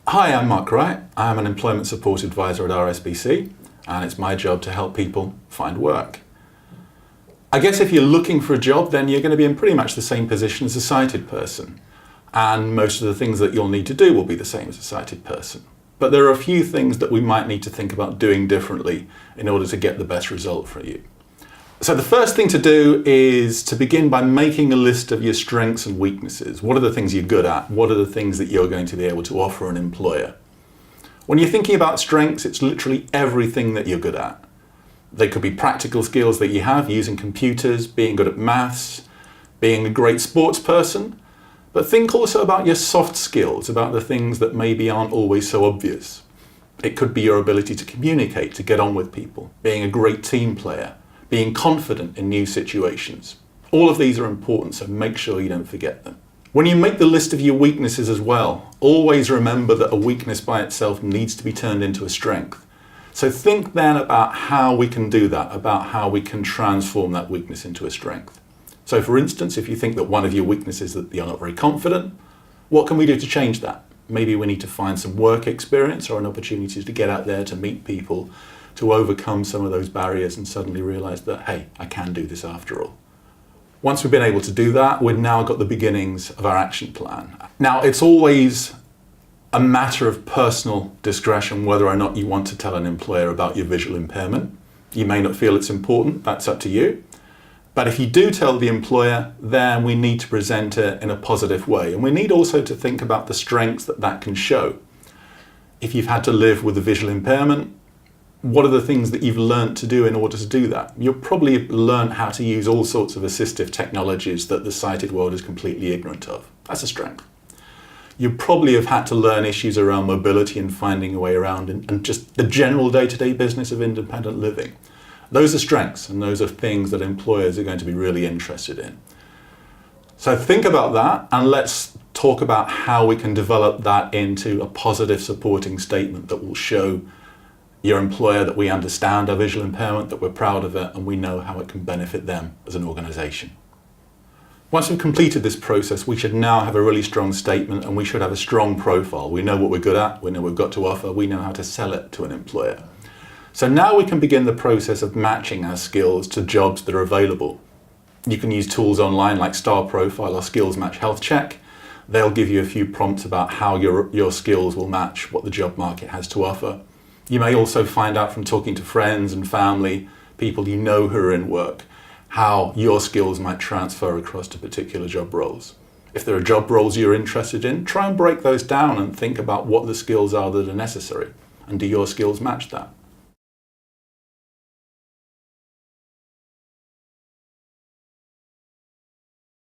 Hi, I'm Mark Wright. I'm an employment support advisor at RSBC, and it's my job to help people find work. I guess if you're looking for a job, then you're going to be in pretty much the same position as a sighted person. And most of the things that you'll need to do will be the same as a sighted person. But there are a few things that we might need to think about doing differently in order to get the best result for you. So the first thing to do is to begin by making a list of your strengths and weaknesses. What are the things you're good at? What are the things that you're going to be able to offer an employer? When you're thinking about strengths, it's literally everything that you're good at. They could be practical skills that you have, using computers, being good at maths, being a great sports person. But think also about your soft skills, about the things that maybe aren't always so obvious. It could be your ability to communicate, to get on with people, being a great team player, being confident in new situations. All of these are important, so make sure you don't forget them. When you make the list of your weaknesses as well, always remember that a weakness by itself needs to be turned into a strength. So think then about how we can do that, about how we can transform that weakness into a strength. So for instance, if you think that one of your weaknesses is that you're not very confident, what can we do to change that? Maybe we need to find some work experience or an opportunity to get out there to meet people, to overcome some of those barriers and suddenly realize that, hey, I can do this after all. Once we've been able to do that, we've now got the beginnings of our action plan. Now, it's always a matter of personal discretion whether or not you want to tell an employer about your visual impairment. You may not feel it's important, that's up to you. But if you do tell the employer, then we need to present it in a positive way. And we need also to think about the strengths that that can show. If you've had to live with a visual impairment, what are the things that you've learned to do in order to do that? You'll probably learn how to use all sorts of assistive technologies that the sighted world is completely ignorant of. That's a strength. You probably have had to learn issues around mobility and finding a way around and just the general day-to-day business of independent living. Those are strengths, and those are things that employers are going to be really interested in. So think about that, and let's talk about how we can develop that into a positive supporting statement that will show your employer that we understand our visual impairment, that we're proud of it, and we know how it can benefit them as an organization. Once we've completed this process, we should now have a really strong statement, and we should have a strong profile. We know what we're good at, we know what we've got to offer, we know how to sell it to an employer. So now we can begin the process of matching our skills to jobs that are available. You can use tools online like Star Profile or Skills Match Health Check. They'll give you a few prompts about how your skills will match what the job market has to offer. You may also find out from talking to friends and family, people you know who are in work, how your skills might transfer across to particular job roles. If there are job roles you're interested in, try and break those down and think about what the skills are that are necessary. And do your skills match that?